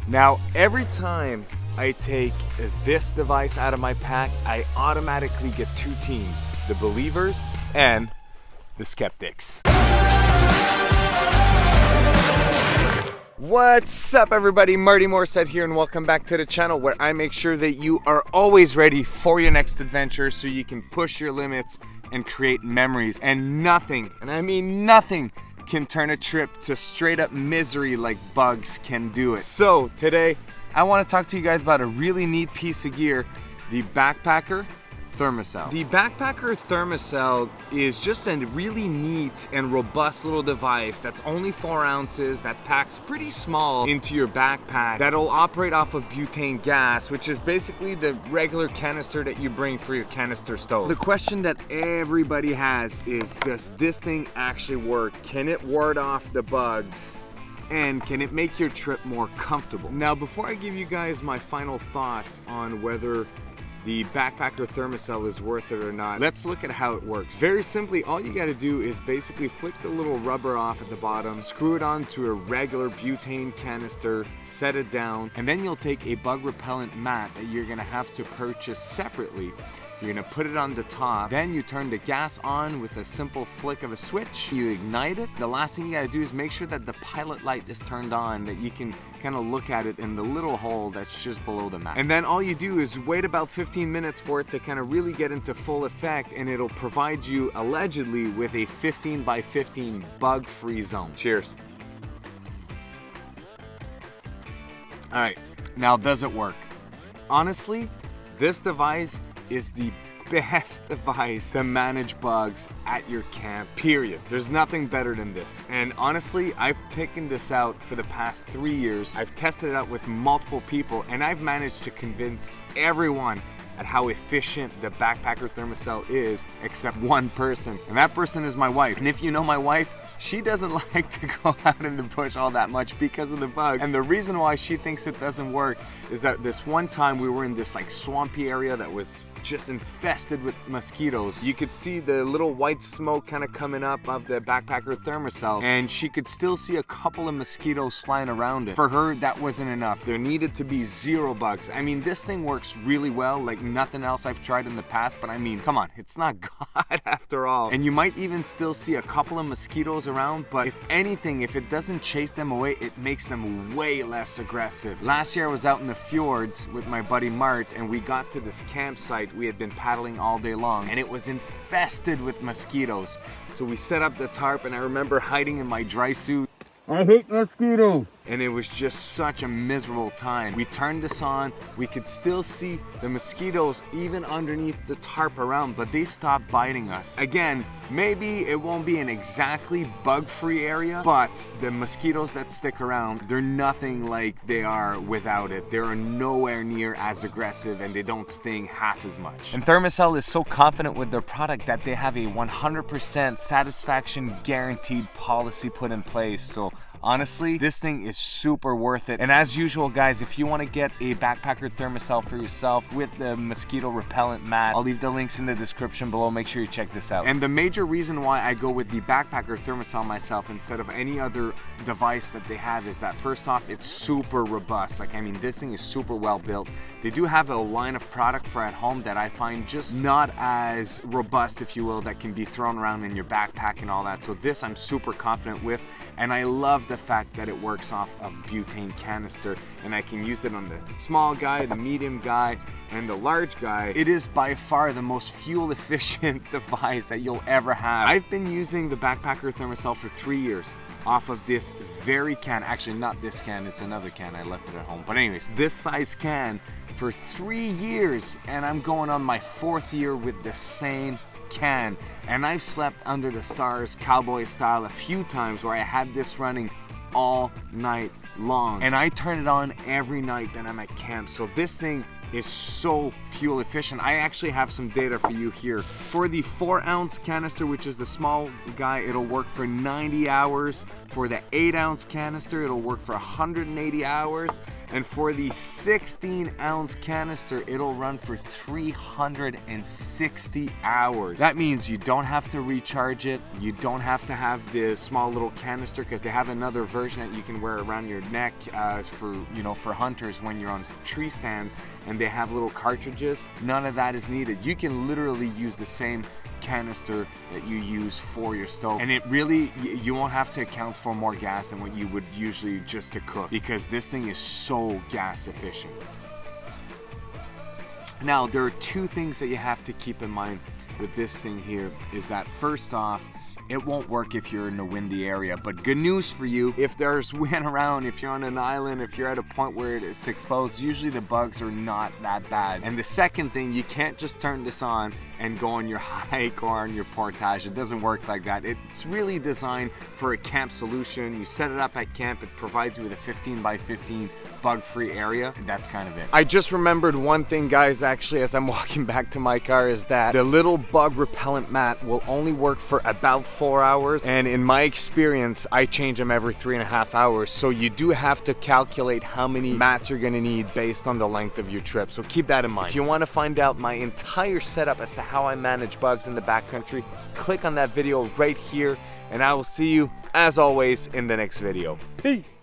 Now, every time I take this device out of my pack, I automatically get two teams, the believers and the skeptics. What's up everybody, Marty Morissette here, and welcome back to the channel where I make sure that you are always ready for your next adventure so you can push your limits and create memories. And nothing, and I mean nothing, can turn a trip to straight up misery like bugs can do it. So today, I want to talk to you guys about a really neat piece of gear, the Backpacker Thermacell. The Backpacker Thermacell is just a really neat and robust little device that's only 4 ounces, that packs pretty small into your backpack, that'll operate off of butane gas, which is basically the regular canister that you bring for your canister stove. The question that everybody has is, does this thing actually work? Can it ward off the bugs? And can it make your trip more comfortable? Now, before I give you guys my final thoughts on whether the Backpacker Thermacell is worth it or not, let's look at how it works. Very simply, all you gotta do is basically flick the little rubber off at the bottom, screw it onto a regular butane canister, set it down, and then you'll take a bug repellent mat that you're gonna have to purchase separately. You're gonna put it on the top, then you turn the gas on with a simple flick of a switch, you ignite it. The last thing you gotta do is make sure that the pilot light is turned on, that you can kind of look at it in the little hole that's just below the mat. And then all you do is wait about 15 minutes for it to kind of really get into full effect, and it'll provide you, allegedly, with a 15 by 15 bug-free zone. Cheers. All right, now does it work? Honestly, this device is the best device to manage bugs at your camp, period. There's nothing better than this. And honestly, I've taken this out for the past 3 years. I've tested it out with multiple people, and I've managed to convince everyone at how efficient the Backpacker Thermacell is, except one person. And that person is my wife. And if you know my wife, she doesn't like to go out in the bush all that much because of the bugs. And the reason why she thinks it doesn't work is that this one time we were in this like swampy area that was just infested with mosquitoes. You could see the little white smoke kind of coming up of the Backpacker Thermacell, and she could still see a couple of mosquitoes flying around it. For her, that wasn't enough. There needed to be 0 bugs. I mean, this thing works really well, like nothing else I've tried in the past, but I mean, come on, it's not God after all. And you might even still see a couple of mosquitoes around, but if anything, if it doesn't chase them away, it makes them way less aggressive. Last year I was out in the fjords with my buddy Mart, and we got to this campsite. We had been paddling all day long, and it was infested with mosquitoes. So we set up the tarp, and I remember hiding in my dry suit. I hate mosquitoes. And it was just such a miserable time. We turned this on, we could still see the mosquitoes even underneath the tarp around, but they stopped biting us. Again, maybe it won't be an exactly bug-free area, but the mosquitoes that stick around, they're nothing like they are without it. They're nowhere near as aggressive, and they don't sting half as much. And Thermacell is so confident with their product that they have a 100% satisfaction guaranteed policy put in place. So honestly, this thing is super worth it. And as usual, guys, if you want to get a Backpacker Thermacell for yourself with the mosquito repellent mat, I'll leave the links in the description below. Make sure you check this out. And the major reason why I go with the Backpacker Thermacell myself instead of any other device that they have is that, first off, it's super robust. Like, I mean, this thing is super well built. They do have a line of product for at home that I find just not as robust, if you will, that can be thrown around in your backpack and all that. So this I'm super confident with, and I love the fact that it works off of butane canister, and I can use it on the small guy, the medium guy, and the large guy. It is by far the most fuel efficient device that you'll ever have. I've been using the Backpacker Thermacell for 3 years off of this very can. Actually, not this can, it's another can. I left it at home. But anyways, this size can for 3 years, and I'm going on my 4th year with the same can. And I've slept under the stars cowboy style a few times where I had this running all night long, and I turn it on every night that I'm at camp. So this thing is so fuel efficient. I actually have some data for you here. For the 4 ounce canister, which is the small guy, it'll work for 90 hours. For the 8-ounce canister, it'll work for 180 hours. And for the 16-ounce canister, it'll run for 360 hours. That means you don't have to recharge it. You don't have to have the small little canister, because they have another version that you can wear around your neck for hunters when you're on tree stands, and they have little cartridges. None of that is needed. You can literally use the same canister that you use for your stove, and it really, you won't have to account for more gas than what you would usually just to cook, because this thing is so gas efficient. Now, there are two things that you have to keep in mind with this thing here, is that first off, it won't work if you're in a windy area, but good news for you, if there's wind around, if you're on an island, if you're at a point where it's exposed, usually the bugs are not that bad. And the second thing, you can't just turn this on and go on your hike or on your portage. It doesn't work like that. It's really designed for a camp solution. You set it up at camp, it provides you with a 15 by 15 bug-free area, and that's kind of it. I just remembered one thing, guys, actually, as I'm walking back to my car, is that the little bug repellent mat will only work for about 4 hours, and in my experience, I change them every 3.5 hours, so you do have to calculate how many mats you're gonna need based on the length of your trip, so keep that in mind. If you want to find out my entire setup as to how I manage bugs in the backcountry, click on that video right here, and I will see you, as always, in the next video. Peace!